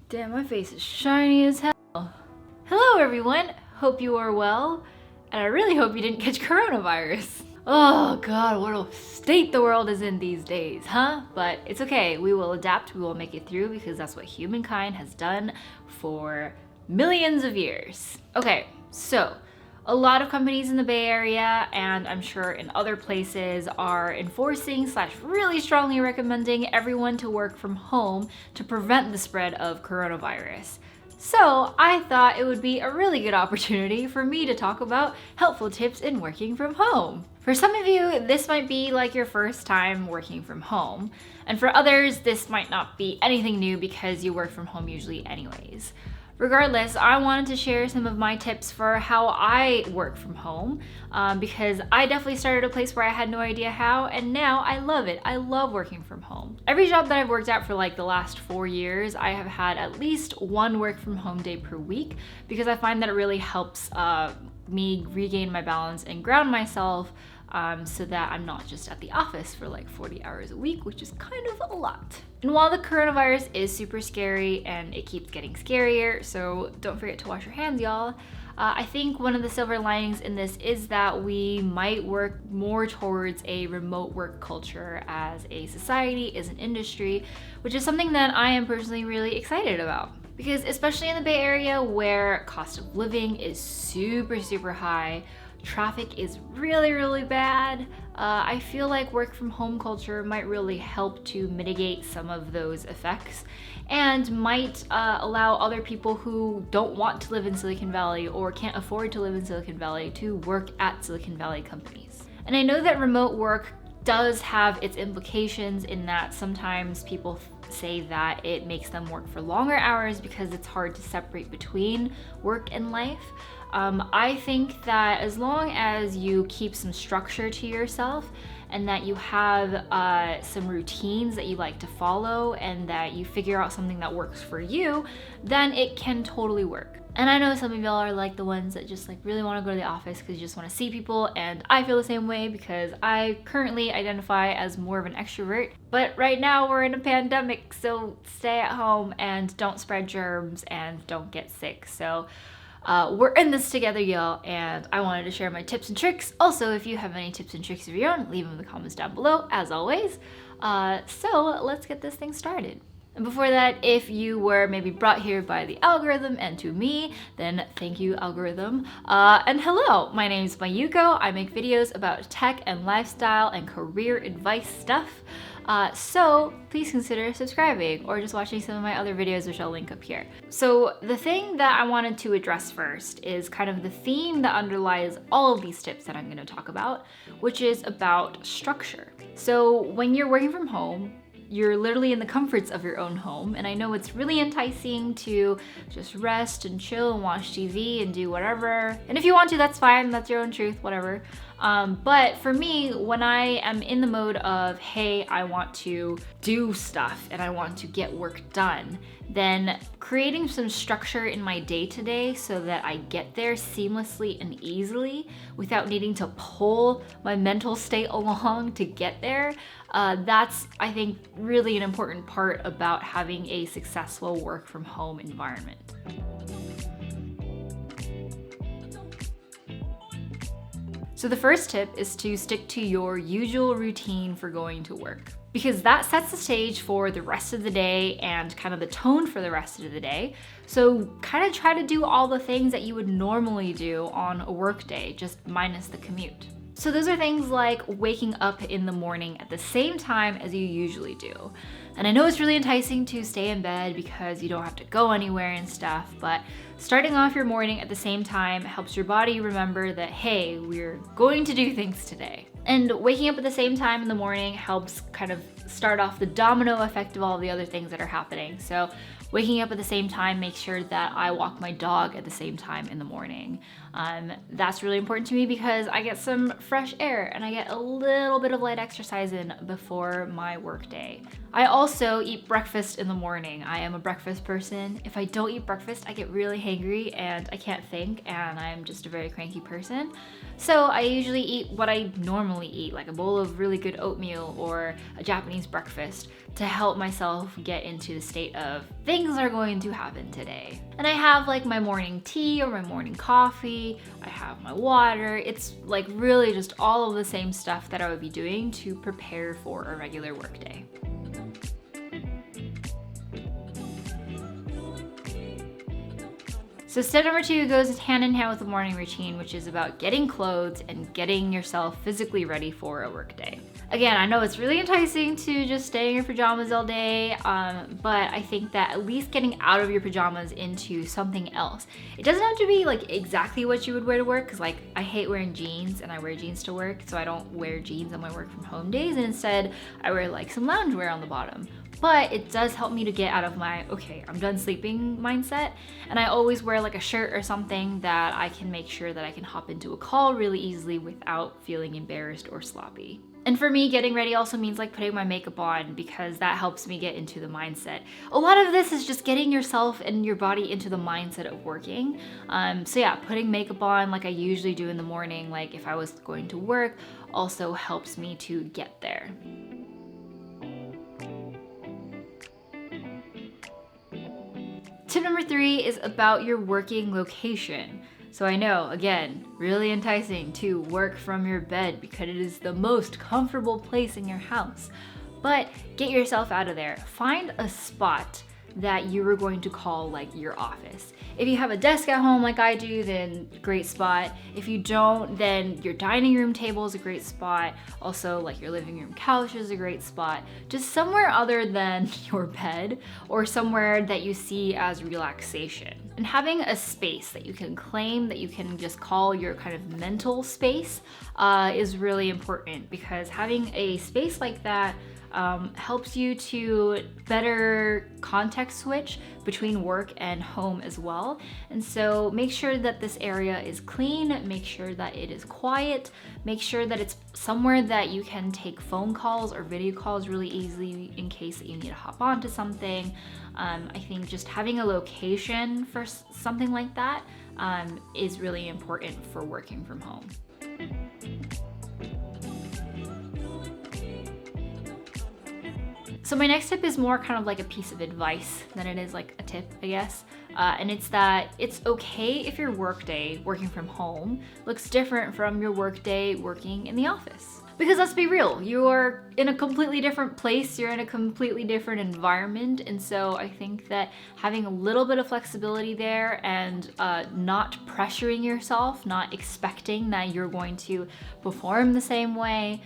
Damn, my face is shiny as hell. Hello everyone, hope you are well, and I really hope you didn't catch coronavirus. Oh god, what a state the world is in these days, huh? But it's okay, we will adapt, we will make it through because that's what humankind has done for millions of years. Okay, so a lot of companies in the Bay Area, and I'm sure in other places, are enforcing / really strongly recommending everyone to work from home to prevent the spread of coronavirus. So I thought it would be a really good opportunity for me to talk about helpful tips in working from home. For some of you, this might be like your first time working from home, and for others, this might not be anything new because you work from home usually anyways. Regardless, I wanted to share some of my tips for how I work from home because I definitely started a place where I had no idea how, and now I love it. I love working from home. Every job that I've worked at for like the last 4 years, I have had at least one work from home day per week because I find that it really helps me regain my balance and ground myself so that I'm not just at the office for like 40 hours a week, which is kind of a lot. And while the coronavirus is super scary and it keeps getting scarier, so don't forget to wash your hands, y'all, I think one of the silver linings in this is that we might work more towards a remote work culture as a society, as an industry, which is something that I am personally really excited about. Because especially in the Bay Area where cost of living is super high, traffic is really bad, I feel like work from home culture might really help to mitigate some of those effects and might allow other people who don't want to live in Silicon Valley or can't afford to live in Silicon Valley to work at Silicon Valley companies. And I know that remote work does have its implications in that sometimes people say that it makes them work for longer hours because it's hard to separate between work and life. I think that as long as you keep some structure to yourself and that you have some routines that you like to follow and that you figure out something that works for you, then it can totally work. And I know some of y'all are like the ones that just like really want to go to the office because you just want to see people, and I feel the same way because I currently identify as more of an extrovert. But right now we're in a pandemic, so stay at home and don't spread germs and don't get sick. So we're in this together, y'all, and I wanted to share my tips and tricks. Also, if you have any tips and tricks of your own, leave them in the comments down below, as always. So let's get this thing started. And before that, if you were maybe brought here by the algorithm and to me, then thank you, algorithm. And hello, my name is Mayuko. I make videos about tech and lifestyle and career advice stuff. So please consider subscribing or just watching some of my other videos, which I'll link up here. So the thing that I wanted to address first is kind of the theme that underlies all of these tips that I'm going to talk about, which is about structure. So when you're working from home, you're literally in the comforts of your own home, and I know it's really enticing to just rest and chill and watch TV and do whatever. And if you want to, that's fine, that's your own truth, whatever. But for me, when I am in the mode of, hey, I want to do stuff and I want to get work done, then creating some structure in my day-to-day so that I get there seamlessly and easily without needing to pull my mental state along to get there, that's, I think, really an important part about having a successful work from home environment. So the first tip is to stick to your usual routine for going to work, because that sets the stage for the rest of the day and kind of the tone for the rest of the day. So kind of try to do all the things that you would normally do on a work day, just minus the commute. So those are things like waking up in the morning at the same time as you usually do. And I know it's really enticing to stay in bed because you don't have to go anywhere and stuff, but starting off your morning at the same time helps your body remember that, hey, we're going to do things today. And waking up at the same time in the morning helps kind of start off the domino effect of all the other things that are happening. So waking up at the same time makes sure that I walk my dog at the same time in the morning. That's really important to me because I get some fresh air and I get a little bit of light exercise in before my work day. I also eat breakfast in the morning. I am a breakfast person. If I don't eat breakfast, I get really hangry and I can't think, and I'm just a very cranky person. So I usually eat what I normally eat, like a bowl of really good oatmeal or a Japanese breakfast, to help myself get into the state of things are going to happen today. And I have like my morning tea or my morning coffee, I have my water. It's like really just all of the same stuff that I would be doing to prepare for a regular workday. So step number 2 goes hand in hand with the morning routine, which is about getting clothes and getting yourself physically ready for a workday. Again, I know it's really enticing to just stay in your pajamas all day, but I think that at least getting out of your pajamas into something else. It doesn't have to be like exactly what you would wear to work, because like I hate wearing jeans and I wear jeans to work, so I don't wear jeans on my work from home days, and instead I wear like some loungewear on the bottom. But it does help me to get out of my, okay, I'm done sleeping mindset. And I always wear like a shirt or something that I can make sure that I can hop into a call really easily without feeling embarrassed or sloppy. And for me, getting ready also means like putting my makeup on, because that helps me get into the mindset. A lot of this is just getting yourself and your body into the mindset of working. So yeah, putting makeup on like I usually do in the morning, like if I was going to work, also helps me to get there. Tip number 3 is about your working location. So I know, again, really enticing to work from your bed because it is the most comfortable place in your house. But get yourself out of there. Find a spot that you are going to call like your office. If you have a desk at home like I do, then great spot. If you don't, then your dining room table is a great spot. Also, like your living room couch is a great spot. Just somewhere other than your bed, or somewhere that you see as relaxation. And having a space that you can claim, that you can just call your kind of mental space, is really important, because having a space like that helps you to better context switch between work and home as well. And so make sure that this area is clean, make sure that it is quiet, make sure that it's somewhere that you can take phone calls or video calls really easily in case that you need to hop onto something. I think just having a location for something like that is really important for working from home. So my next tip is more kind of like a piece of advice than it is like a tip, I guess. And it's that it's okay if your workday working from home looks different from your workday working in the office. Because let's be real, you are in a completely different place, you're in a completely different environment, and so I think that having a little bit of flexibility there and not pressuring yourself, not expecting that you're going to perform the same way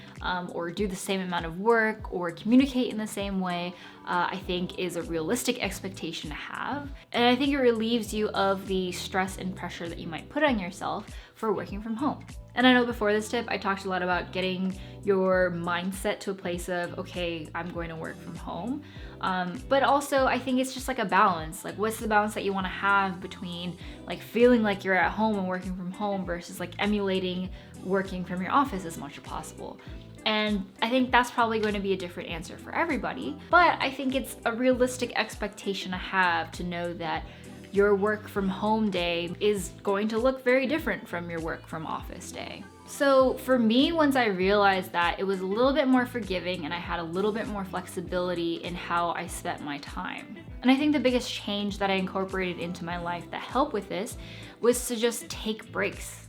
or do the same amount of work or communicate in the same way, I think is a realistic expectation to have. And I think it relieves you of the stress and pressure that you might put on yourself for working from home. And I know before this tip, I talked a lot about getting your mindset to a place of, okay, I'm going to work from home. But also I think it's just like a balance. Like what's the balance that you want to have between like feeling like you're at home and working from home versus like emulating working from your office as much as possible. And I think that's probably going to be a different answer for everybody. But I think it's a realistic expectation to have, to know that your work from home day is going to look very different from your work from office day. So for me, once I realized that, it was a little bit more forgiving and I had a little bit more flexibility in how I spent my time. And I think the biggest change that I incorporated into my life that helped with this was to just take breaks.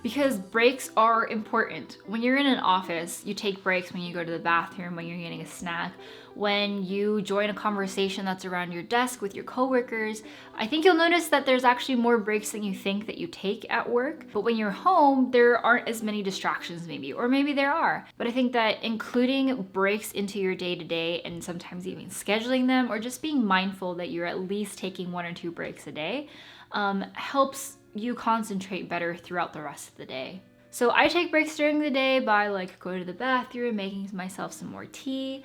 Because breaks are important. When you're in an office, you take breaks when you go to the bathroom, when you're getting a snack, when you join a conversation that's around your desk with your coworkers. I think you'll notice that there's actually more breaks than you think that you take at work. But when you're home, there aren't as many distractions maybe, or maybe there are. But I think that including breaks into your day-to-day and sometimes even scheduling them, or just being mindful that you're at least taking 1 or 2 breaks a day, helps you concentrate better throughout the rest of the day. So I take breaks during the day by like going to the bathroom, making myself some more tea,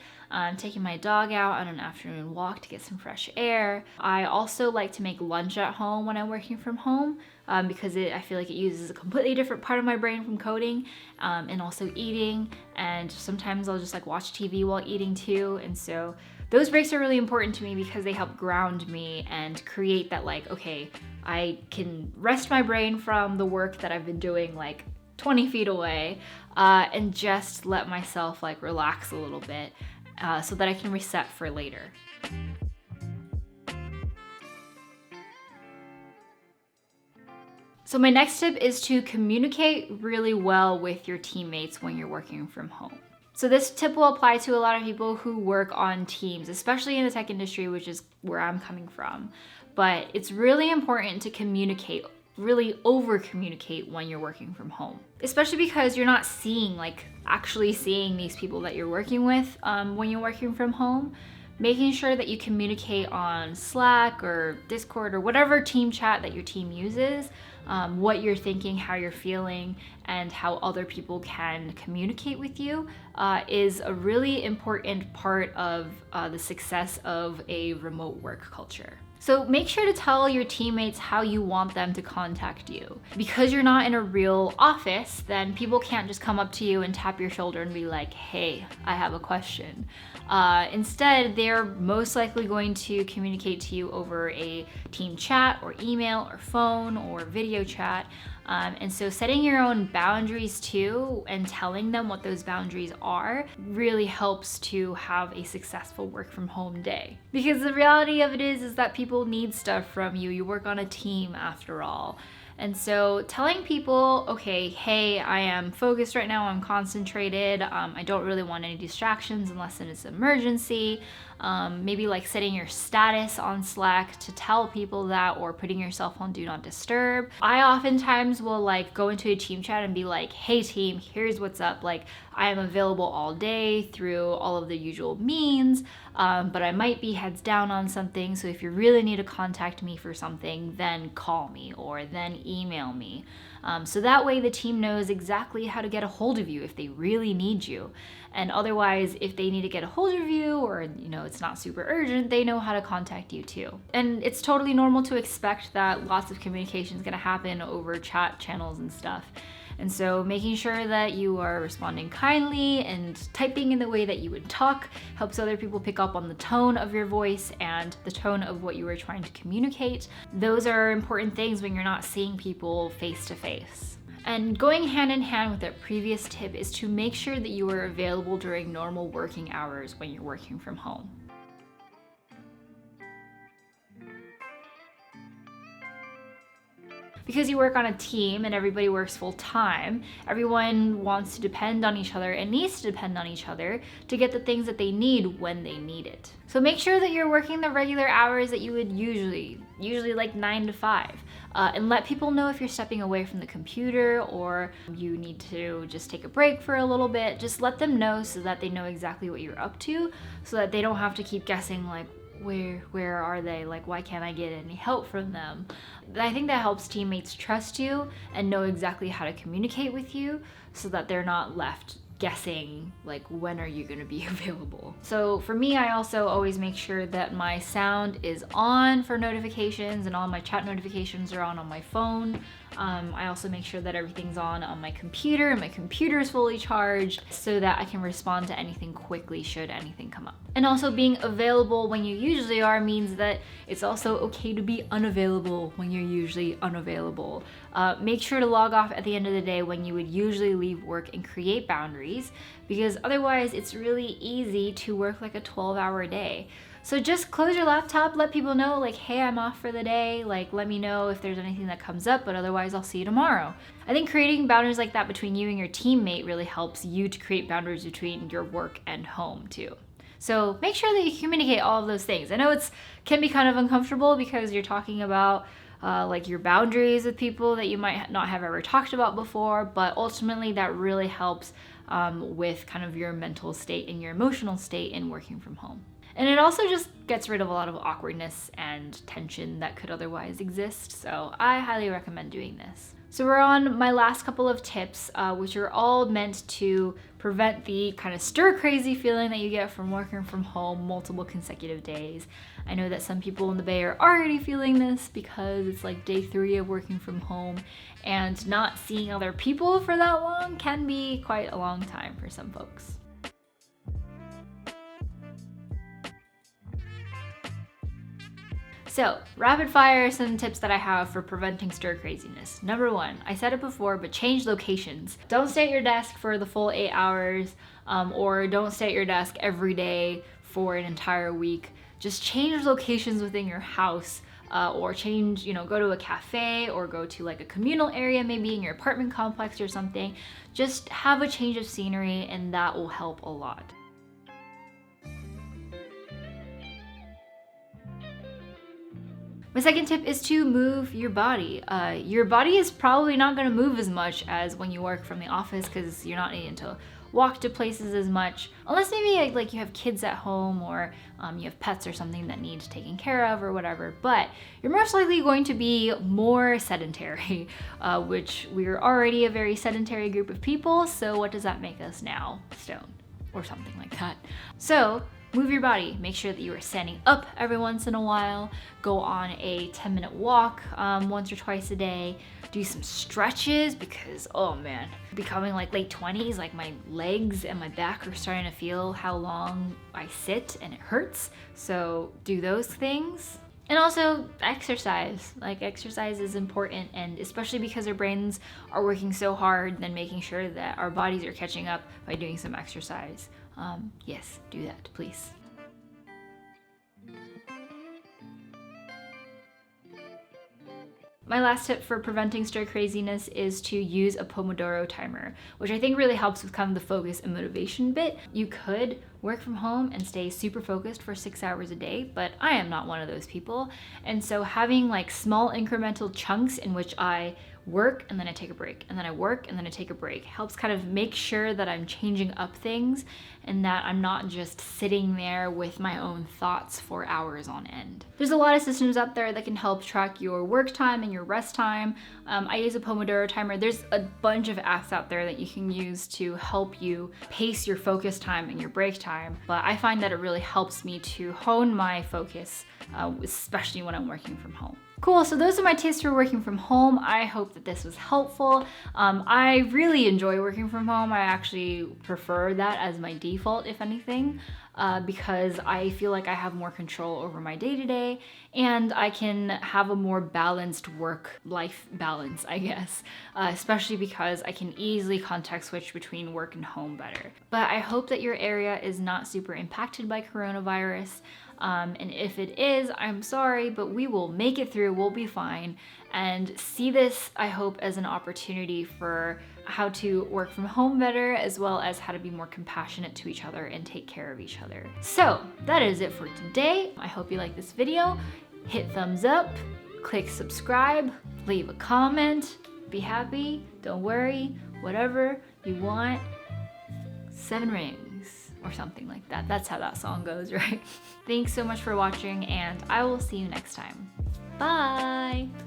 taking my dog out on an afternoon walk to get some fresh air. I also like to make lunch at home when I'm working from home because I feel like it uses a completely different part of my brain from coding and also eating. And sometimes I'll just like watch TV while eating too. And so those breaks are really important to me because they help ground me and create that like, okay, I can rest my brain from the work that I've been doing like 20 feet away and just let myself like relax a little bit so that I can reset for later. So my next tip is to communicate really well with your teammates when you're working from home. So this tip will apply to a lot of people who work on teams, especially in the tech industry, which is where I'm coming from. But it's really important to communicate, really over communicate when you're working from home, especially because you're not actually seeing these people that you're working with when you're working from home. Making sure that you communicate on Slack or Discord or whatever team chat that your team uses, what you're thinking, how you're feeling, and how other people can communicate with you is a really important part of the success of a remote work culture. So make sure to tell your teammates how you want them to contact you. Because you're not in a real office, then people can't just come up to you and tap your shoulder and be like, hey, I have a question. Instead, they're most likely going to communicate to you over a team chat or email or phone or video chat. And so setting your own boundaries too and telling them what those boundaries are really helps to have a successful work from home day. Because the reality of it is that people need stuff from you. You work on a team after all. And so telling people, okay, hey, I am focused right now, I'm concentrated, I don't really want any distractions unless it's an emergency. Maybe like setting your status on Slack to tell people that, or putting yourself on do not disturb. I oftentimes will like go into a team chat and be like, hey team, here's what's up. Like I am available all day through all of the usual means, but I might be heads down on something. So if you really need to contact me for something, then call me or then email me. So that way the team knows exactly how to get a hold of you if they really need you. And otherwise, if they need to get a hold of you or, it's not super urgent, they know how to contact you too. And it's totally normal to expect that lots of communication is going to happen over chat channels and stuff. And so making sure that you are responding kindly and typing in the way that you would talk helps other people pick up on the tone of your voice and the tone of what you are trying to communicate. Those are important things when you're not seeing people face to face. And going hand in hand with that previous tip is to make sure that you are available during normal working hours when you're working from home. Because you work on a team and everybody works full time, everyone wants to depend on each other and needs to depend on each other to get the things that they need when they need it. So make sure that you're working the regular hours that you would usually like 9 to 5. And let people know if you're stepping away from the computer or you need to just take a break for a little bit. Just let them know so that they know exactly what you're up to, so that they don't have to keep guessing like, where are they? Like, why can't I get any help from them? I think that helps teammates trust you and know exactly how to communicate with you so that they're not left guessing like, when are you going to be available? So for me, I also always make sure that my sound is on for notifications and all my chat notifications are on my phone. I also make sure that everything's on my computer and my computer is fully charged so that I can respond to anything quickly should anything come up. And also being available when you usually are means that it's also okay to be unavailable when you're usually unavailable. Make sure to log off at the end of the day when you would usually leave work and create boundaries, because otherwise it's really easy to work like a 12-hour day. So just close your laptop, let people know like, hey, I'm off for the day, like let me know if there's anything that comes up, but otherwise I'll see you tomorrow. I think creating boundaries like that between you and your teammate really helps you to create boundaries between your work and home too. So make sure that you communicate all of those things. I know it can be kind of uncomfortable because you're talking about like your boundaries with people that you might not have ever talked about before, but ultimately that really helps with kind of your mental state and your emotional state in working from home. And it also just gets rid of a lot of awkwardness and tension that could otherwise exist. So I highly recommend doing this. So we're on my last couple of tips, which are all meant to prevent the kind of stir-crazy feeling that you get from working from home multiple consecutive days. I know that some people in the Bay are already feeling this because it's like day 3 of working from home, and not seeing other people for that long can be quite a long time for some folks. So, rapid fire some tips that I have for preventing stir craziness. Number 1, I said it before, but change locations. Don't stay at your desk for the full 8 hours, or don't stay at your desk every day for an entire week. Just change locations within your house, or change, go to a cafe or go to like a communal area, maybe in your apartment complex or something. Just have a change of scenery, and that will help a lot. My second tip is to move your body. Your body is probably not going to move as much as when you work from the office because you're not needing to walk to places as much, unless maybe like you have kids at home or you have pets or something that need taken care of or whatever, but you're most likely going to be more sedentary, which we're already a very sedentary group of people, so what does that make us now? Stone or something like that. So move your body. Make sure that you are standing up every once in a while. Go on a 10-minute walk once or twice a day. Do some stretches because, oh man, becoming like late 20s, like my legs and my back are starting to feel how long I sit and it hurts. So do those things. And also exercise. Like exercise is important, and especially because our brains are working so hard, then making sure that our bodies are catching up by doing some exercise. Yes, do that, please. My last tip for preventing stir craziness is to use a Pomodoro timer, which I think really helps with kind of the focus and motivation bit. You could work from home and stay super focused for 6 hours a day, but I am not one of those people. And so having like small incremental chunks in which I work and then I take a break, and then I work and then I take a break helps kind of make sure that I'm changing up things and that I'm not just sitting there with my own thoughts for hours on end. There's a lot of systems out there that can help track your work time and your rest time. I use a Pomodoro timer. There's a bunch of apps out there that you can use to help you pace your focus time and your break time, but I find that it really helps me to hone my focus, especially when I'm working from home. Cool, so those are my tips for working from home. I hope that this was helpful. I really enjoy working from home. I actually prefer that as my default, if anything, because I feel like I have more control over my day-to-day and I can have a more balanced work-life balance, I guess, especially because I can easily context switch between work and home better. But I hope that your area is not super impacted by coronavirus. And if it is, I'm sorry, but we will make it through, we'll be fine. And see this, I hope, as an opportunity for how to work from home better, as well as how to be more compassionate to each other and take care of each other. So that is it for today. I hope you like this video. Hit thumbs up, click subscribe, leave a comment, be happy, don't worry, whatever you want. 7 rings. Or something like that. That's how that song goes, right? Thanks so much for watching, and I will see you next time. Bye!